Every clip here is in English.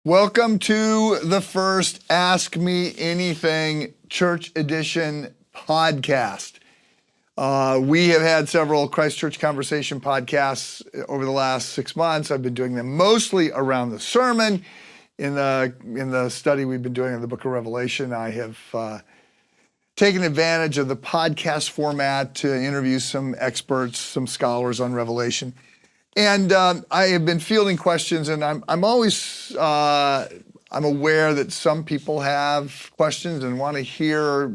Welcome to the first Ask Me Anything Church Edition podcast. We have had several Christ Church Conversation podcasts over the last 6 months. I've been doing them mostly around the sermon. In the study we've been doing in the book of Revelation, I have taken advantage of the podcast format to interview some experts, some scholars on Revelation. And I have been fielding questions, and I'm always I'm aware that some people have questions and want to hear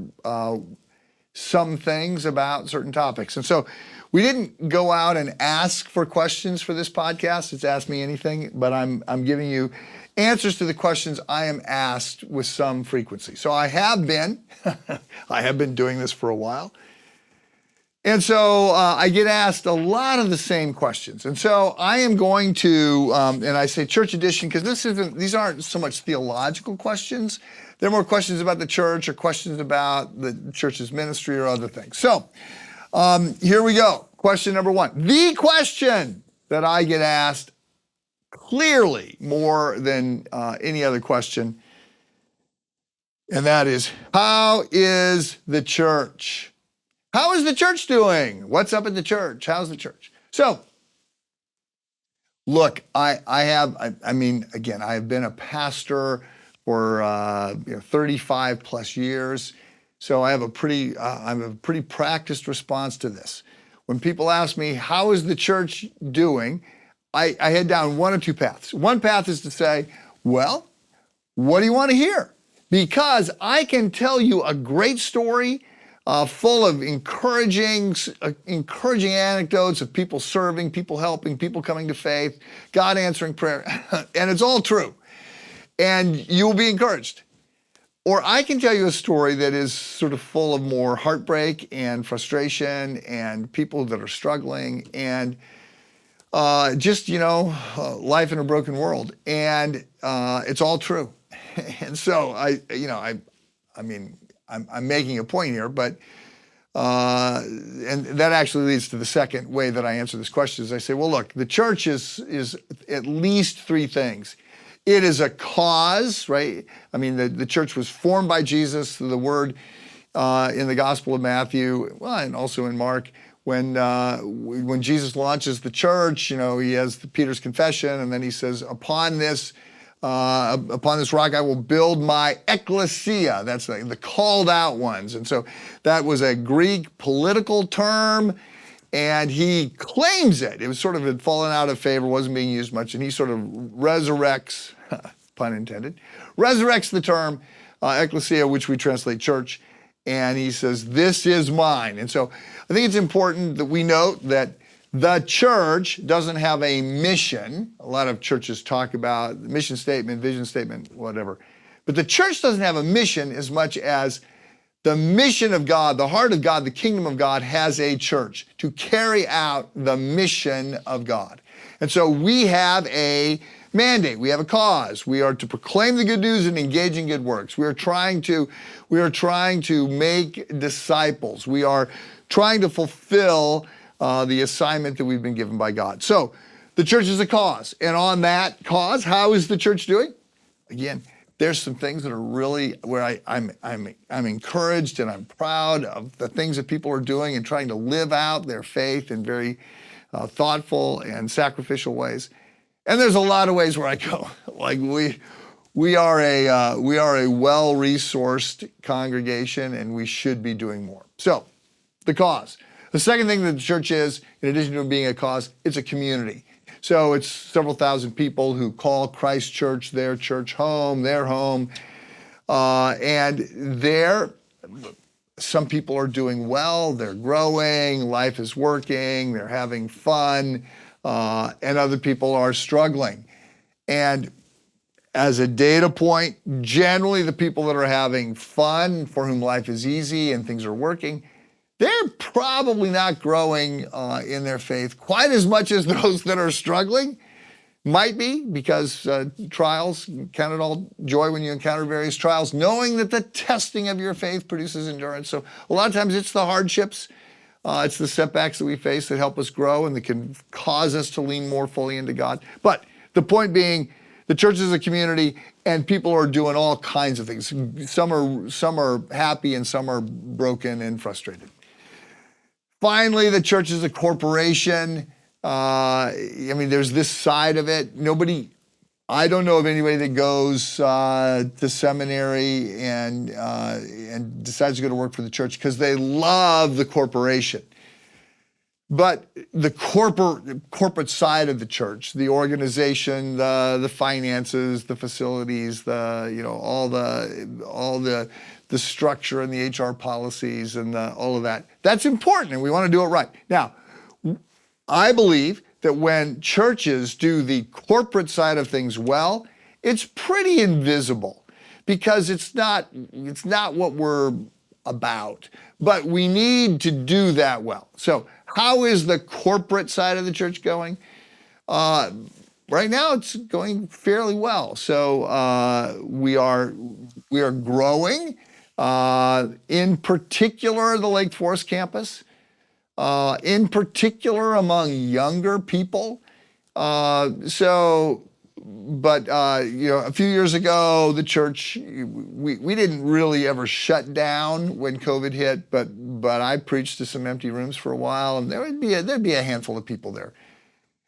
some things about certain topics. And so we didn't go out and ask for questions for this podcast. It's Ask Me Anything, but I'm giving you answers to the questions I am asked with some frequency. So I have been doing this for a while. And so I get asked a lot of the same questions. And so I am going to, and I say church edition because these aren't so much theological questions. They're more questions about the church or questions about the church's ministry or other things. So here we go. Question number one. The question that I get asked clearly more than any other question, and that is, how is the church? How is the church doing? What's up at the church? How's the church? So, look, I have been a pastor for 35 plus years. So I have a pretty practiced response to this. When people ask me, how is the church doing? I head down one of two paths. One path is to say, well, what do you want to hear? Because I can tell you a great story full of encouraging anecdotes of people serving, people helping, people coming to faith, God answering prayer, and it's all true. And you'll be encouraged. Or I can tell you a story that is sort of full of more heartbreak and frustration and people that are struggling and life in a broken world. And it's all true. And so I'm making a point here, but and that actually leads to the second way that I answer this question is I say, well, look, the church is at least three things. It is a cause, right? I mean, the church was formed by Jesus, the word in the Gospel of Matthew, well, and also in Mark, when Jesus launches the church, he has Peter's confession, and then he says, upon this rock I will build my ecclesia. That's the called out ones. And so that was a Greek political term, and he claims it. It was sort of had fallen out of favor, wasn't being used much, and he sort of resurrects, pun intended, resurrects the term ecclesia, which we translate church, and he says, this is mine. And so I think it's important that we note that the church doesn't have a mission. A lot of churches talk about mission statement, vision statement, whatever. But the church doesn't have a mission as much as the mission of God, the heart of God, the kingdom of God has a church to carry out the mission of God. And so we have a mandate. We have a cause. We are to proclaim the good news and engage in good works. We are trying to make disciples. We are trying to fulfill the assignment that we've been given by God. So the church is a cause. And on that cause, how is the church doing? Again, there's some things that are really where I'm encouraged and I'm proud of the things that people are doing and trying to live out their faith in very thoughtful and sacrificial ways. And there's a lot of ways where I go, like we are a well-resourced congregation and we should be doing more. So the cause. The second thing that the church is, in addition to being a cause, it's a community. So it's several thousand people who call Christ Church their church home, their home. And there, some people are doing well, they're growing, life is working, they're having fun, and other people are struggling. And as a data point, generally the people that are having fun, for whom life is easy and things are working, they're probably not growing in their faith quite as much as those that are struggling. Might be because trials, count it all joy when you encounter various trials, knowing that the testing of your faith produces endurance. So a lot of times it's the hardships, it's the setbacks that we face that help us grow and that can cause us to lean more fully into God. But the point being, The church is a community, and people are doing all kinds of things. Some are happy, and some are broken and frustrated. Finally, the church is a corporation. There's this side of it. I don't know of anybody that goes to seminary and decides to go to work for the church because they love the corporation. But the corporate side of the church, the organization, the finances, the facilities, all the structure and the HR policies and all of that, that's important, and we want to do it right. Now, I believe that when churches do the corporate side of things well, it's pretty invisible because it's not what we're about, but we need to do that well. So how is the corporate side of the church going? Right now it's going fairly well. So we are growing, in particular the Lake Forest campus. In particular among younger people. A few years ago, the church, we didn't really ever shut down when COVID hit, but I preached to some empty rooms for a while, and there'd be a handful of people there.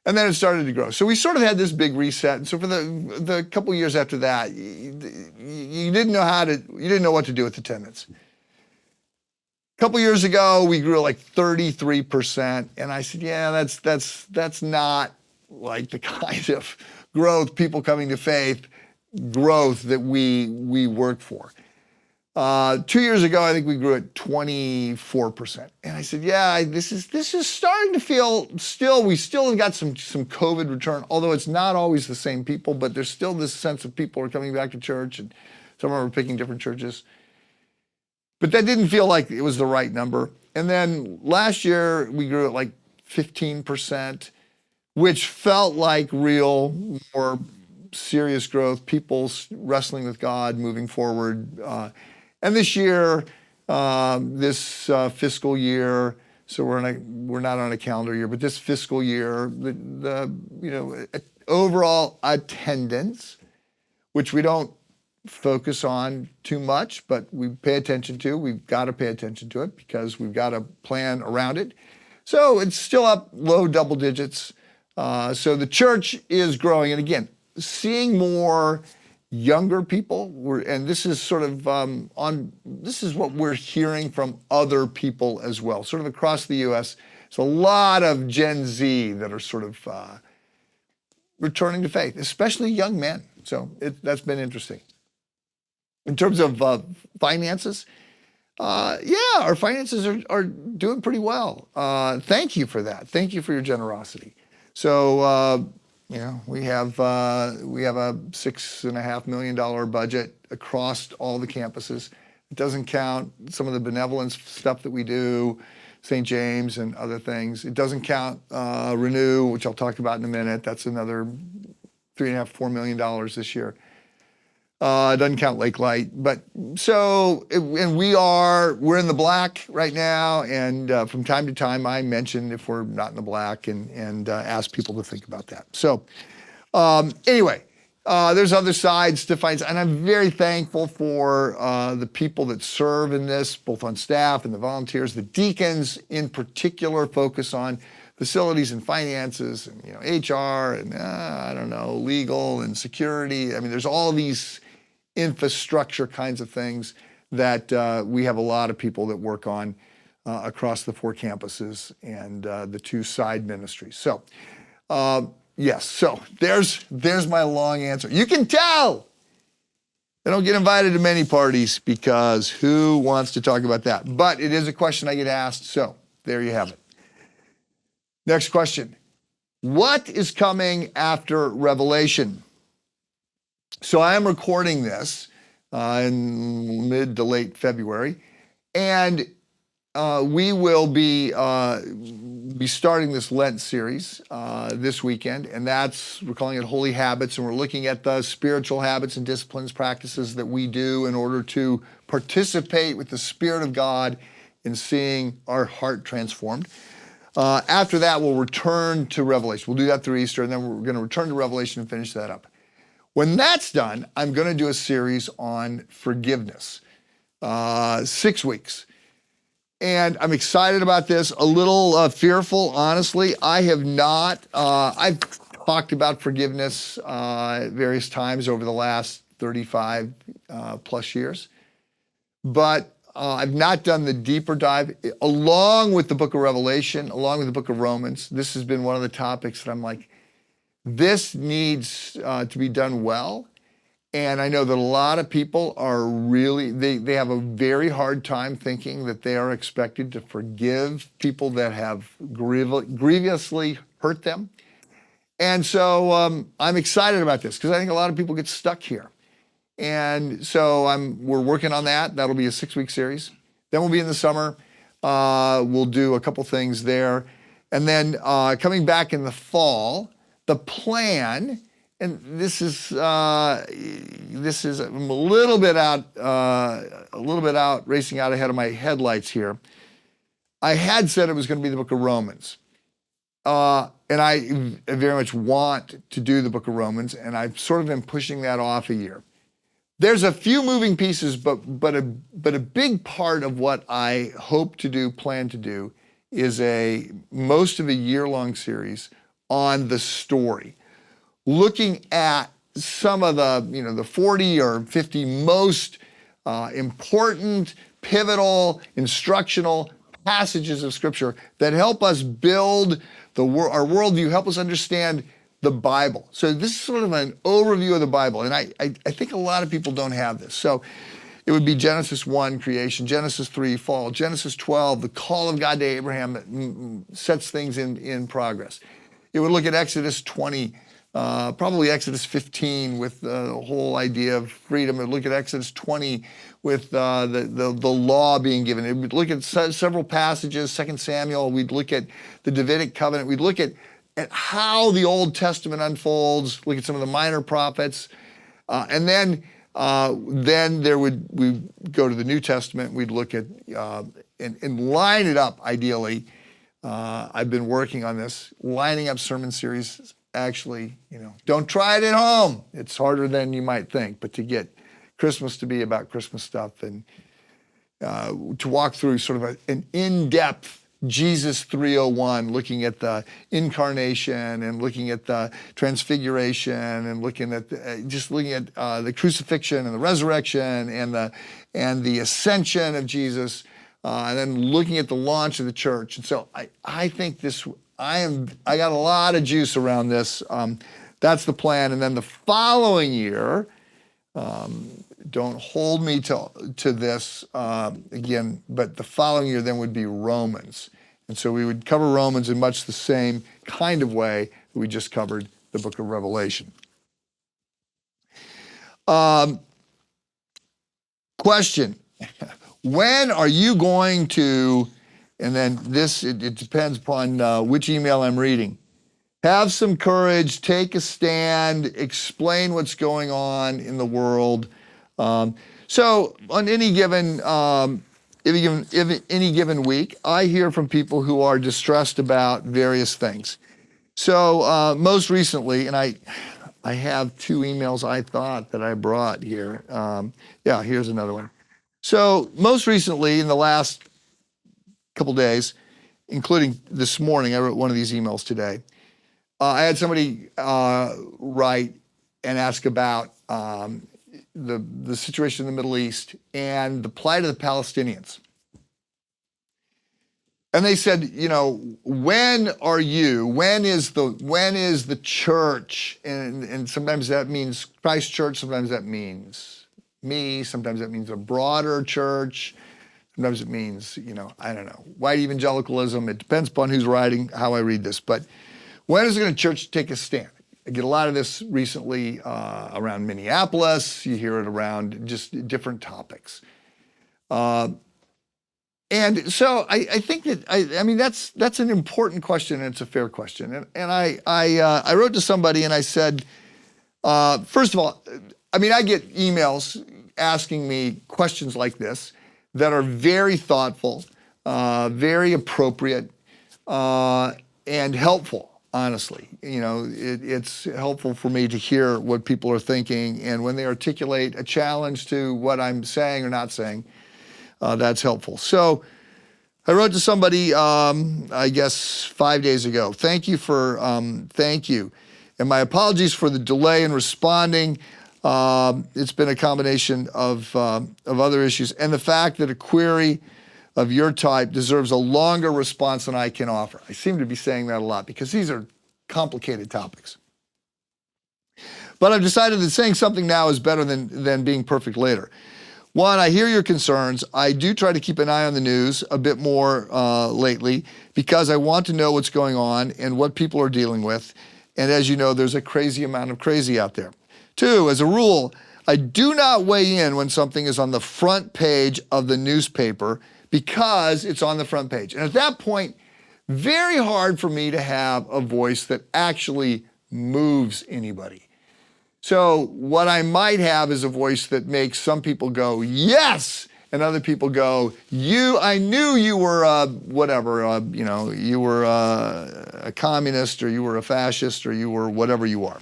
And then it started to grow. So we sort of had this big reset. And so for the couple years after that, you didn't know what to do with attendance. A couple years ago, we grew like 33%, and I said, yeah, that's not like the kind of growth, people coming to faith, growth that we work for. 2 years ago, I think we grew at 24%, and I said, yeah, this is starting to feel we still have got some COVID return, although it's not always the same people, but there's still this sense of people are coming back to church, and some of them are picking different churches. But that didn't feel like it was the right number. And then last year, we grew at like 15%, which felt like real, more serious growth, people wrestling with God, moving forward. And this year, this fiscal year, so we're not on a calendar year, but this fiscal year, the overall attendance, which we don't focus on too much, but we pay attention to. We've got to pay attention to it because we've got a plan around it. So it's still up low double digits. So the church is growing. And again, seeing more younger people, and this is sort of this is what we're hearing from other people as well, sort of across the U.S. There's a lot of Gen Z that are sort of returning to faith, especially young men. So that's been interesting. In terms of finances, our finances are doing pretty well. Thank you for that. Thank you for your generosity. So, we have a $6.5 million budget across all the campuses. It doesn't count some of the benevolence stuff that we do, St. James and other things. It doesn't count Renew, which I'll talk about in a minute. That's another $3.5–4 million this year. It doesn't count Lake Light, but we're in the black right now, and from time to time I mention if we're not in the black and ask people to think about that. So anyway, there's other sides to finance, and I'm very thankful for the people that serve in this, both on staff and the volunteers. The deacons in particular focus on facilities and finances and HR and legal and security. I mean, there's all these infrastructure kinds of things that we have a lot of people that work on across the 4 campuses and the 2 side ministries. So yes, so there's my long answer. You can tell I don't get invited to many parties because who wants to talk about that? But it is a question I get asked, so there you have it. Next question. What is coming after Revelation? So I am recording this in mid to late February, and we will be starting this Lent series this weekend, and we're calling it Holy Habits, and we're looking at the spiritual habits and disciplines, practices that we do in order to participate with the Spirit of God in seeing our heart transformed. After that, we'll return to Revelation. We'll do that through Easter, and then we're going to return to Revelation and finish that up. When that's done, I'm going to do a series on forgiveness, 6 weeks. And I'm excited about this, a little fearful, honestly. I have not, I've talked about forgiveness various times over the last 35 plus years, but I've not done the deeper dive. Along with the book of Revelation, along with the book of Romans, this has been one of the topics that I'm like, this needs to be done well. And I know that a lot of people are really, they have a very hard time thinking that they are expected to forgive people that have grievously hurt them. And so I'm excited about this because I think a lot of people get stuck here. And so we're working on that. That'll be a 6-week series. Then we'll be in the summer. We'll do a couple things there. And then coming back in the fall, the plan, and this is I'm a little bit out, racing out ahead of my headlights here. I had said it was going to be the book of Romans. And I very much want to do the book of Romans, and I've sort of been pushing that off a year. There's a few moving pieces, but a big part of what I hope to do, plan to do, is most of a year-long series on the story, looking at some of the 40 or 50 most important, pivotal, instructional passages of Scripture that help us build our worldview, help us understand the Bible. So this is sort of an overview of the Bible, and I think a lot of people don't have this. So it would be Genesis 1, creation, Genesis 3, fall, Genesis 12, the call of God to Abraham that sets things in progress. It would look at Exodus 20, probably Exodus 15 with the whole idea of freedom. It would look at Exodus 20 with the law being given. It would look at several passages, 2 Samuel. We'd look at the Davidic covenant. We'd look at how the Old Testament unfolds, look at some of the minor prophets. And then we'd go to the New Testament. We'd look at and line it up ideally. I've been working on this, lining up sermon series. Actually, don't try it at home. It's harder than you might think, but to get Christmas to be about Christmas stuff and to walk through sort of an in-depth Jesus 301, looking at the incarnation and looking at the transfiguration and looking at the crucifixion and the resurrection and the ascension of Jesus, and then looking at the launch of the church. And so I think I got a lot of juice around this. That's the plan. And then the following year, don't hold me to this again, but the following year then would be Romans. And so we would cover Romans in much the same kind of way that we just covered the book of Revelation. Question, when are you going to, and then it depends upon which email I'm reading, have some courage, take a stand, explain what's going on in the world. So on any given week, I hear from people who are distressed about various things. So most recently, and I have 2 emails I thought that I brought here. Here's another one. So most recently, in the last couple days, including this morning, I wrote one of these emails today. I had somebody write and ask about the situation in the Middle East and the plight of the Palestinians. And they said, when is the church? And sometimes that means Christ Church, sometimes that means me, sometimes that means a broader church, sometimes it means, I don't know, white evangelicalism. It depends upon who's writing, how I read this. But when is the church take a stand? I get a lot of this recently around Minneapolis. You hear it around just different topics. And so I think that, that's an important question, and it's a fair question. And I wrote to somebody and I said, first of all, I get emails asking me questions like this that are very thoughtful, very appropriate, and helpful. honestly. It's helpful for me to hear what people are thinking, and when they articulate a challenge to what I'm saying or not saying, that's helpful. So I wrote to somebody, I guess 5 days ago. Thank you. And my apologies for the delay in responding. It's been a combination of other issues, and the fact that a query of your type deserves a longer response than I can offer. I seem to be saying that a lot because these are complicated topics. But I've decided that saying something now is better than being perfect later. One, I hear your concerns. I do try to keep an eye on the news a bit more lately because I want to know what's going on and what people are dealing with. And as you know, there's a crazy amount of crazy out there. Two, as a rule, I do not weigh in when something is on the front page of the newspaper because it's on the front page. And at that point, very hard for me to have a voice that actually moves anybody. So what I might have is a voice that makes some people go, yes, and other people go, I knew you were whatever, you were a communist, or you were a fascist, or you were whatever you are.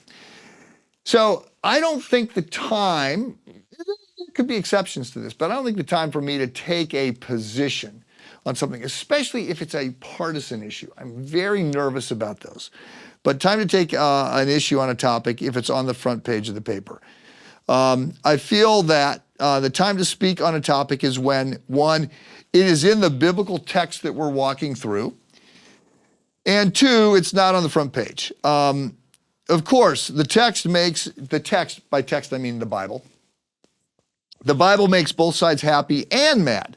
So I don't think the time, there could be exceptions to this, but I don't think the time for me to take a position on something, especially if it's a partisan issue. I'm very nervous about those. But time to take an issue on a topic if it's on the front page of the paper. I feel that the time to speak on a topic is when, one, it is in the biblical text that we're walking through, and two, it's not on the front page. Of course, by text I mean the Bible. The Bible makes both sides happy and mad.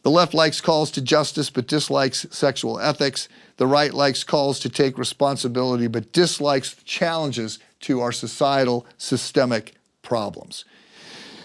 The left likes calls to justice but dislikes sexual ethics. The right likes calls to take responsibility but dislikes challenges to our societal systemic problems.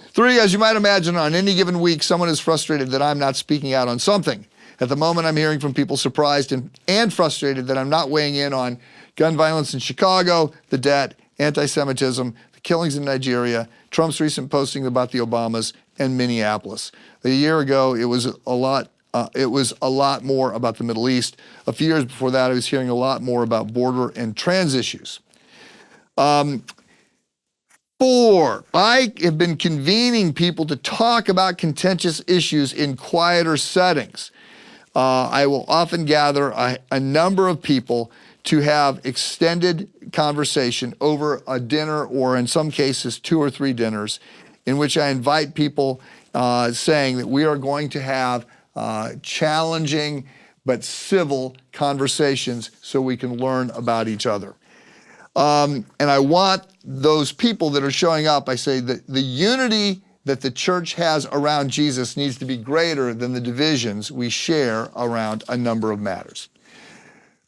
Three, as you might imagine, on any given week, someone is frustrated that I'm not speaking out on something. At the moment, I'm hearing from people surprised and frustrated that I'm not weighing in on gun violence in Chicago, the debt, anti-Semitism, the killings in Nigeria, Trump's recent posting about the Obamas, and Minneapolis. A year ago, it was a lot more about the Middle East. A few years before that, I was hearing a lot more about border and trans issues. Four, I have been convening people to talk about contentious issues in quieter settings. I will often gather a number of people to have extended conversation over a dinner, or in some cases 2 or 3 dinners, in which I invite people saying that we are going to have challenging but civil conversations so we can learn about each other. And I want those people that are showing up, I say that the unity that the church has around Jesus needs to be greater than the divisions we share around a number of matters.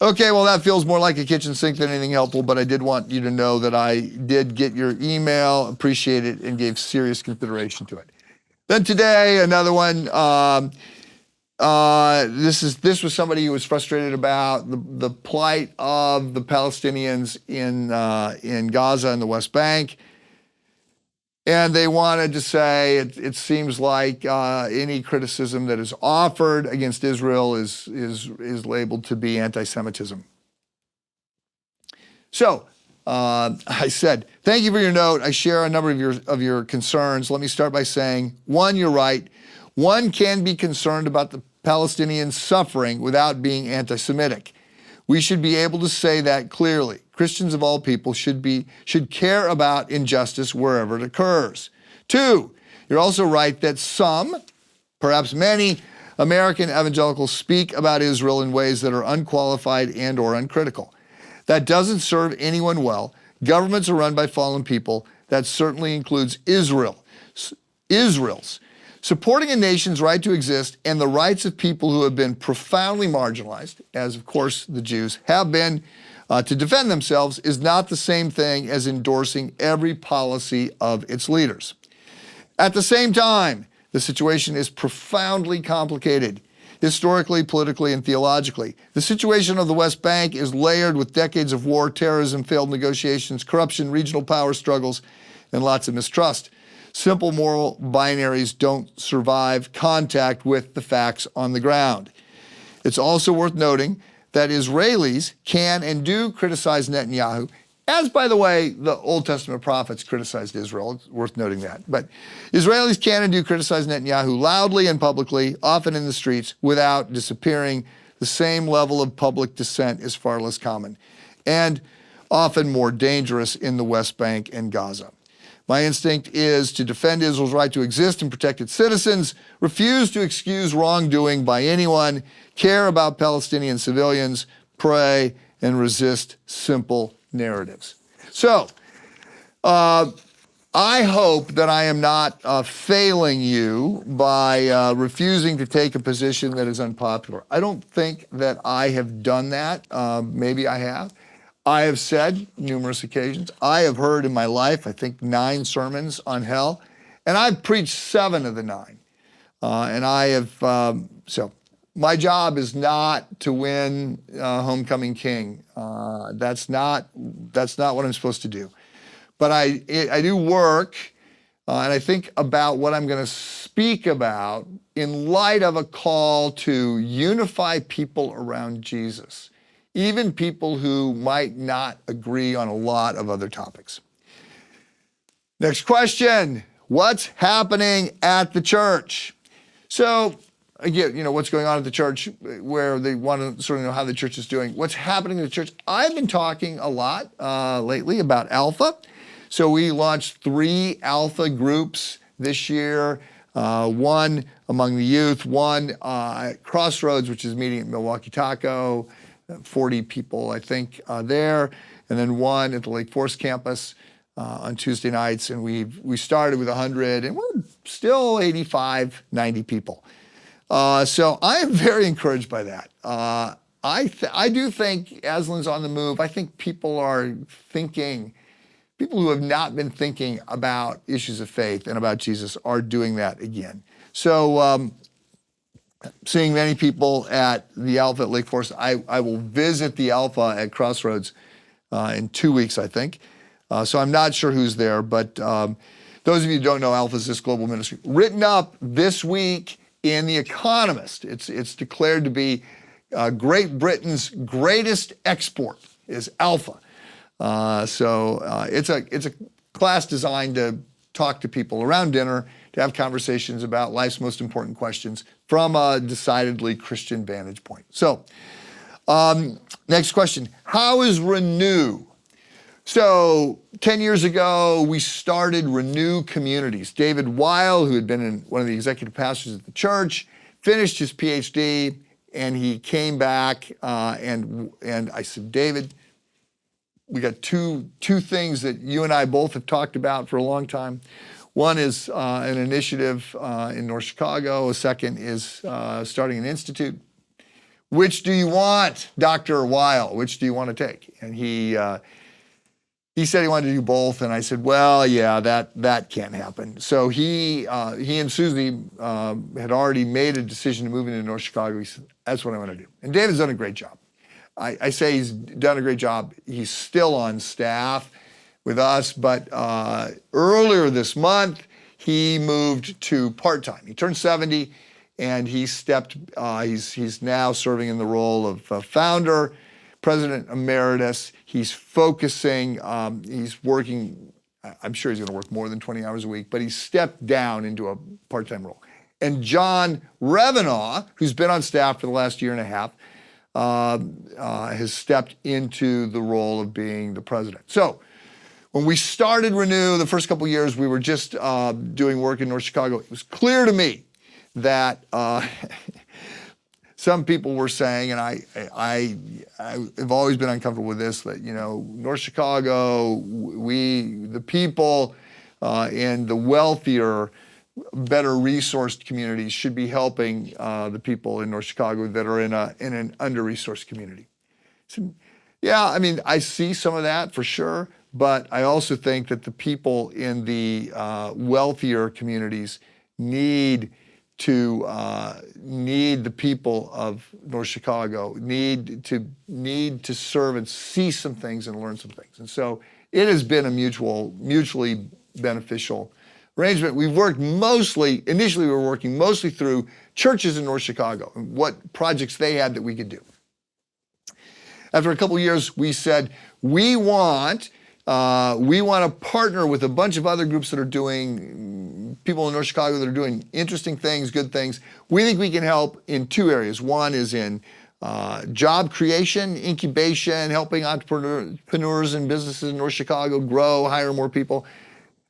Okay, well, that feels more like a kitchen sink than anything helpful, but I did want you to know that I did get your email, appreciate it, and gave serious consideration to it. Then today, another one. This was somebody who was frustrated about the plight of the Palestinians in Gaza and the West Bank. And they wanted to say it seems like any criticism that is offered against Israel is labeled to be anti-Semitism. So I said, thank you for your note. I share a number of your concerns. Let me start by saying, one, you're right. One can be concerned about the Palestinian suffering without being anti-Semitic. We should be able to say that clearly. Christians of all people should care about injustice wherever it occurs. Two, you're also right that some, perhaps many, American evangelicals speak about Israel in ways that are unqualified and or uncritical. That doesn't serve anyone well. Governments are run by fallen people. That certainly includes Israel's. Supporting a nation's right to exist and the rights of people who have been profoundly marginalized, as of course the Jews have been, to defend themselves is not the same thing as endorsing every policy of its leaders. At the same time, the situation is profoundly complicated, historically, politically, and theologically. The situation of the West Bank is layered with decades of war, terrorism, failed negotiations, corruption, regional power struggles, and lots of mistrust. Simple moral binaries don't survive contact with the facts on the ground. It's also worth noting that Israelis can and do criticize Netanyahu, as, by the way, the Old Testament prophets criticized Israel. It's worth noting that. But Israelis can and do criticize Netanyahu loudly and publicly, often in the streets, without disappearing. The same level of public dissent is far less common and often more dangerous in the West Bank and Gaza. My instinct is to defend Israel's right to exist and protect its citizens, refuse to excuse wrongdoing by anyone, care about Palestinian civilians, pray, and resist simple narratives. So, I hope that I am not failing you by refusing to take a position that is unpopular. I don't think that I have done that. Maybe I have. I have said numerous occasions. I have heard in my life, I think, 9 sermons on hell, and I've preached 7 of the 9. And I have, so my job is not to win homecoming king. That's not what I'm supposed to do. But I do work, and I think about what I'm going to speak about in light of a call to unify people around Jesus, even people who might not agree on a lot of other topics. Next question, what's happening at the church? So, again, what's going on at the church, where they want to sort of know how the church is doing. What's happening in the church? I've been talking a lot lately about Alpha. So we launched 3 Alpha groups this year, 1 among the youth, 1 at Crossroads, which is meeting at Milwaukee Taco, 40 people, I think, there, and then 1 at the Lake Forest campus on Tuesday nights. And we started with 100, and we're still 85, 90 people. So I am very encouraged by that. I do think Aslan's on the move. I think people who have not been thinking about issues of faith and about Jesus are doing that again. So seeing many people at the Alpha at Lake Forest. I will visit the Alpha at Crossroads in 2 weeks, I think. So I'm not sure who's there, but those of you who don't know, Alpha is this global ministry. Written up this week in The Economist. It's declared to be Great Britain's greatest export is Alpha. So it's a class designed to talk to people around dinner, to have conversations about life's most important questions from a decidedly Christian vantage point. So next question, how is Renew? So 10 years ago, we started Renew Communities. David Weil, who had been one of the executive pastors at the church, finished his PhD, and he came back, and I said, David, we got two things that you and I both have talked about for a long time. One is an initiative in North Chicago. A second is starting an institute. Which do you want, Dr. Weil? Which do you want to take? And he said he wanted to do both, and I said, well, yeah, that can't happen. So he and Susie had already made a decision to move into North Chicago. He said, that's what I want to do. And David's done a great job. I say he's done a great job. He's still on staff with us, but earlier this month, he moved to part-time. He turned 70, and he's now serving in the role of founder, president emeritus. He's focusing, he's working, I'm sure he's going to work more than 20 hours a week, but he's stepped down into a part-time role. And John Revenaugh, who's been on staff for the last year and a half, has stepped into the role of being the president. So when we started Renew, the first couple of years, we were just doing work in North Chicago. It was clear to me that some people were saying, and I've always been uncomfortable with this, that, North Chicago, the people in the wealthier, better resourced communities should be helping the people in North Chicago that are in an under-resourced community. So, yeah, I mean, I see some of that for sure, but I also think that the people in the wealthier communities need the people of North Chicago, need to serve and see some things and learn some things. And so it has been a mutually beneficial arrangement. Initially we were working mostly through churches in North Chicago and what projects they had that we could do. after a couple of years, we said, we want to partner with a bunch of other groups that are doing, people in North Chicago that are doing interesting things, good things. We think we can help in two areas. One is in job creation, incubation, helping entrepreneurs and businesses in North Chicago grow, hire more people.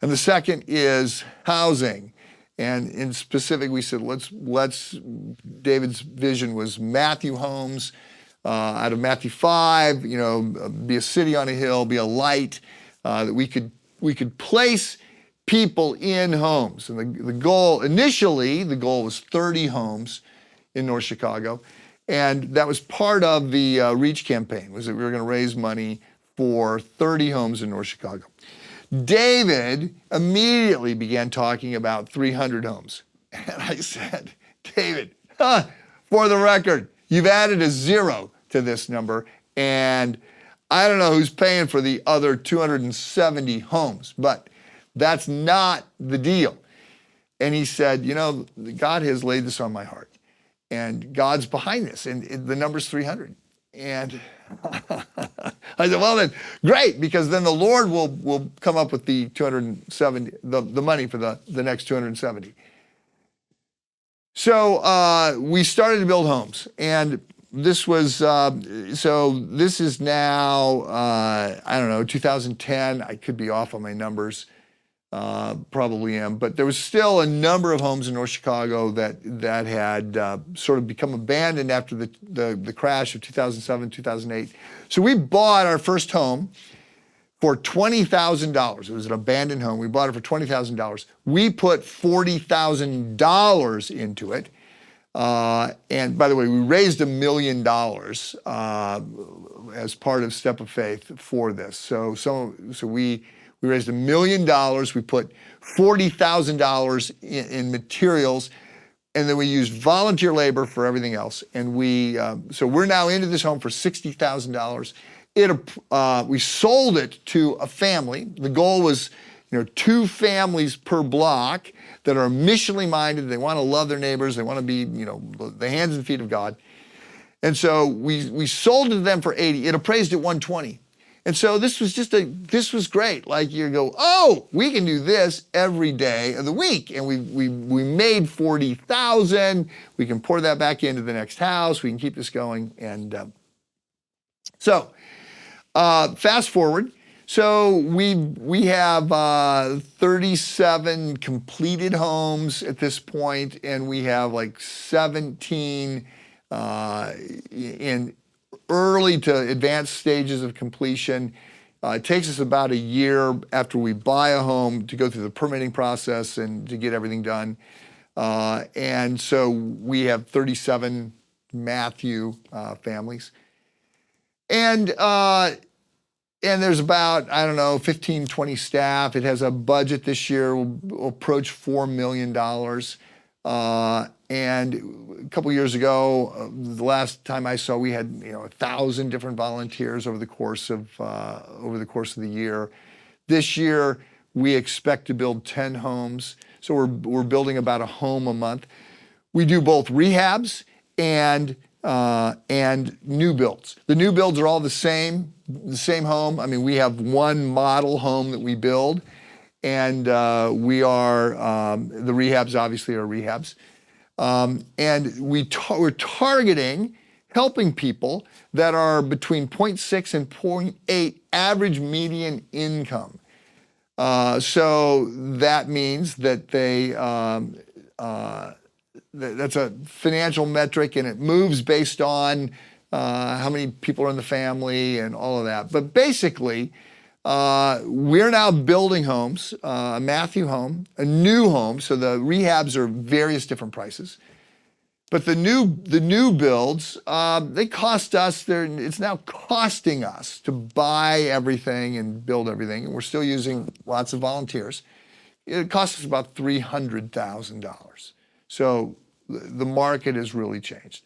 And the second is housing. And in specific, we said, David's vision was Matthew Homes, out of Matthew 5, be a city on a hill, be a light, that we could place people in homes. And the goal was 30 homes in North Chicago. And that was part of the REACH campaign, was that we were going to raise money for 30 homes in North Chicago. David immediately began talking about 300 homes. And I said, David, for the record, you've added a 0 to this number, and I don't know who's paying for the other 270 homes, but that's not the deal. And he said, God has laid this on my heart, and God's behind this, and the number's 300. And I said, well then, great, because then the Lord will come up with the 270, the money for the next 270. So we started to build homes, and this was, this is now, 2010. I could be off on my numbers, probably am, but there was still a number of homes in North Chicago that had sort of become abandoned after the crash of 2007, 2008. So we bought our first home for $20,000. It was an abandoned home. We bought it for $20,000. We put $40,000 into it. And by the way, we raised $1 million as part of Step of Faith for this. So we raised $1 million. We put $40,000 in materials, and then we used volunteer labor for everything else. And so we're now into this home for $60,000. We sold it to a family. The goal was, 2 families per block that are missionally minded. They want to love their neighbors. They want to be, the hands and feet of God. And so we sold it to them for $80,000. It appraised at $120,000. And so this was great. Like you go, oh, we can do this every day of the week. And we made $40,000. We can pour that back into the next house. We can keep this going. And so fast forward. So we have 37 completed homes at this point, and we have like 17 in early to advanced stages of completion. It takes us about a year after we buy a home to go through the permitting process and to get everything done. And so we have 37 Matthew families. And there's about, 15, 20 staff. It has a budget this year, will approach $4 million. And a couple years ago, the last time I saw, we had 1,000 different volunteers over the course of the year. This year, we expect to build 10 homes. So we're building about a home a month. We do both rehabs and new builds. The new builds are all the same home. I mean, we have one model home that we build, and the rehabs obviously are rehabs. And we're targeting helping people that are between 0.6 and 0.8 average median income. So that means that that's a financial metric, and it moves based on how many people are in the family and all of that. But basically, we're now building homes, a Matthew home, a new home. So the rehabs are various different prices. But the new builds, they cost us, it's now costing us to buy everything and build everything. And we're still using lots of volunteers. It costs us about $300,000. So the market has really changed.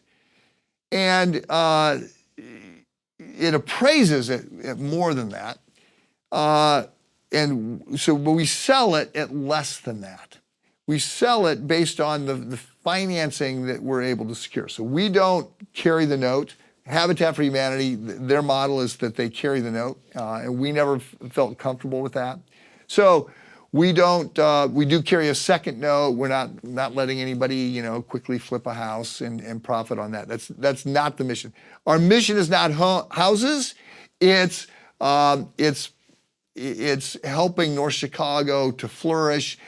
And it appraises at more than that. And so but we sell it at less than that. We sell it based on the financing that we're able to secure. So we don't carry the note. Habitat for Humanity, their model is that they carry the note, and we never felt comfortable with that. So we do carry a second note. We're not letting anybody, quickly flip a house and profit on that. That's not the mission. Our mission is not houses. It's helping North Chicago to flourish,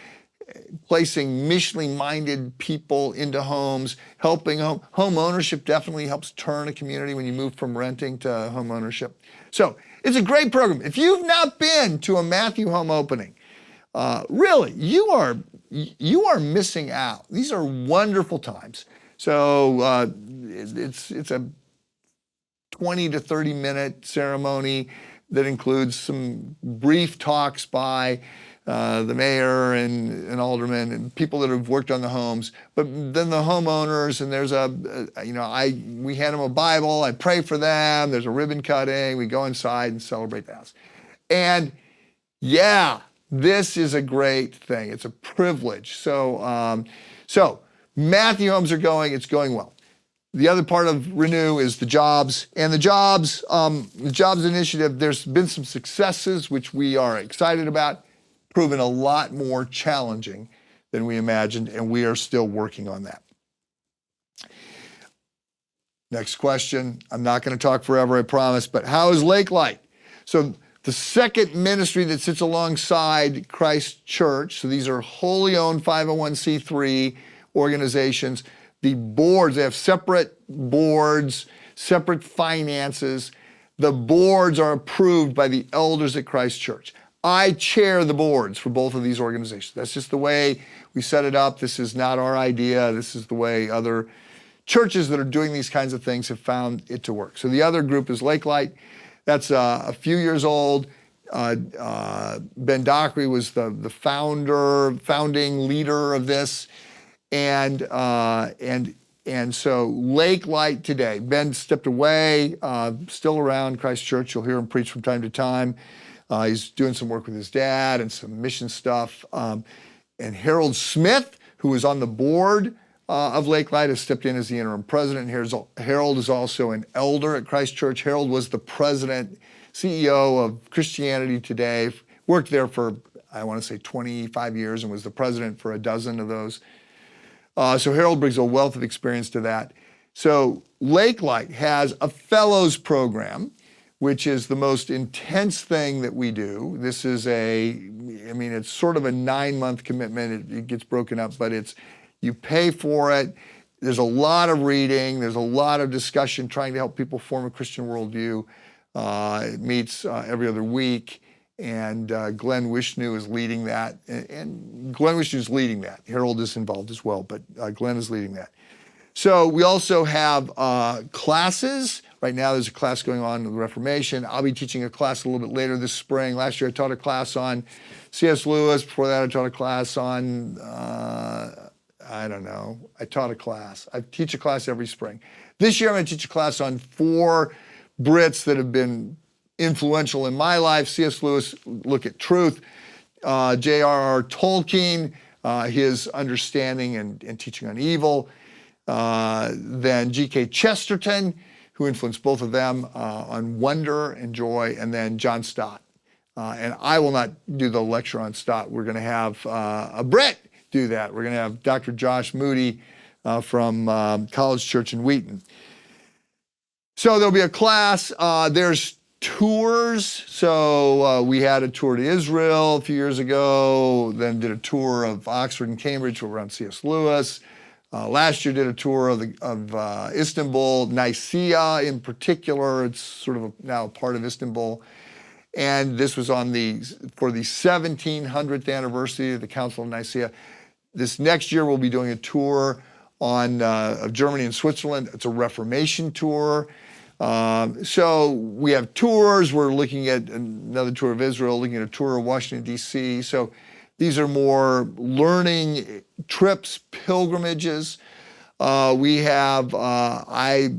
placing missionally minded people into homes, helping home ownership definitely helps turn a community when you move from renting to home ownership. So it's a great program. If you've not been to a Matthew home opening, really, you are missing out. These are wonderful times. So it's a 20 to 30 minute ceremony that includes some brief talks by the mayor and aldermen and people that have worked on the homes, but then the homeowners, and there's we hand them a Bible, I pray for them, there's a ribbon cutting, we go inside and celebrate the house. And yeah, this is a great thing. It's a privilege. So Matthew homes are going, it's going well. The other part of Renew is the jobs. And the jobs initiative, there's been some successes, which we are excited about, proven a lot more challenging than we imagined, and we are still working on that. Next question. I'm not going to talk forever, I promise, but how is Lake Light? So the second ministry that sits alongside Christ Church, so these are wholly owned 501c3 organizations. The boards, they have separate boards, separate finances. The boards are approved by the elders at Christ Church. I chair the boards for both of these organizations. That's just the way we set it up. This is not our idea. This is the way other churches that are doing these kinds of things have found it to work. So the other group is Lake Light. That's a few years old. Ben Dockery was the founding leader of this. And so Lake Light today, Ben stepped away, still around Christ Church. You'll hear him preach from time to time. He's doing some work with his dad and some mission stuff. And Harold Smith, who was on the board of Lake Light, has stepped in as the interim president. Harold is also an elder at Christ Church. Harold was the president, CEO of Christianity Today, worked there for, I want to say 25 years and was the president for a dozen of those. So Harold brings a wealth of experience to that. So Lake Light has a fellows program, which is the most intense thing that we do. This is it's sort of a 9-month commitment. It gets broken up, but you pay for it. There's a lot of reading. There's a lot of discussion trying to help people form a Christian worldview. It meets every other week. And Glenn Wishnu is leading that. And Glenn Wishnu is leading that. Harold is involved as well, but Glenn is leading that. So we also have classes. Right now there's a class going on in the Reformation. I'll be teaching a class a little bit later this spring. Last year I taught a class on C.S. Lewis. Before that I taught a class on, I taught a class. I teach a class every spring. This year I'm going to teach a class on 4 Brits that have been influential in my life. C.S. Lewis, Look at Truth. J.R.R. Tolkien, his understanding and teaching on evil. Then G.K. Chesterton, who influenced both of them on wonder and joy, and then John Stott. And I will not do the lecture on Stott. We're going to have a Brit do that. We're going to have Dr. Josh Moody from College Church in Wheaton. So there'll be a class. There's tours. So we had a tour to Israel a few years ago, then did a tour of Oxford and Cambridge around C.S. Lewis. Last year did a tour of Istanbul, Nicaea in particular. It's sort of now a part of Istanbul. And this was for the 1700th anniversary of the Council of Nicaea. This next year we'll be doing a tour of Germany and Switzerland. It's a Reformation tour. So we have tours. We're looking at another tour of Israel, looking at a tour of Washington, D.C. So these are more learning trips, pilgrimages. I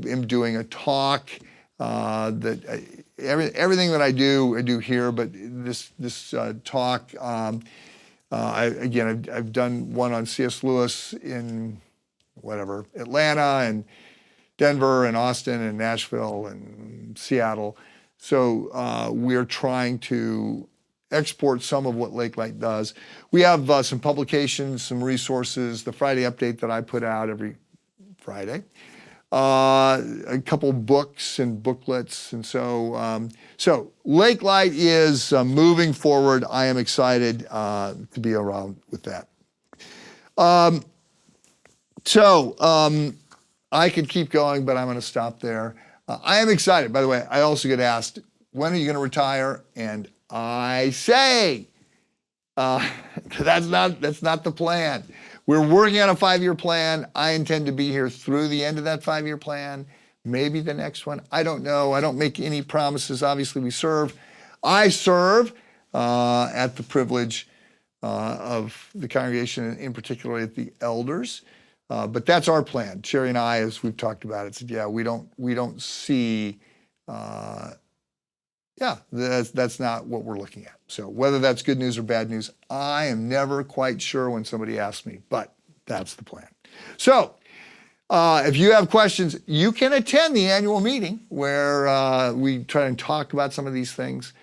am doing a talk everything that I do here, but this talk, I've done one on C.S. Lewis in Atlanta, and Denver and Austin and Nashville and Seattle. So we're trying to export some of what Lake Light does. We have some publications, some resources, the Friday update that I put out every Friday, a couple books and booklets. And so Lake Light is moving forward. I am excited to be around with that. I could keep going, but I'm going to stop there. I am excited. By the way, I also get asked, when are you going to retire? And I say, that's not the plan. We're working on a 5-year plan. I intend to be here through the end of that 5-year plan, maybe the next one. I don't know. I don't make any promises. Obviously, I serve at the privilege of the congregation, and in particular at the elders. But that's our plan. Sherry and I, as we've talked about it, said, yeah, we don't see, that's not what we're looking at. So whether that's good news or bad news, I am never quite sure when somebody asks me, but that's the plan. So if you have questions, you can attend the annual meeting where we try and talk about some of these things.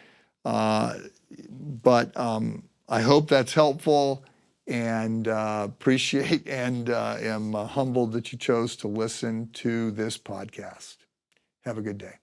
But I hope that's helpful. And appreciate and am humbled that you chose to listen to this podcast. Have a good day.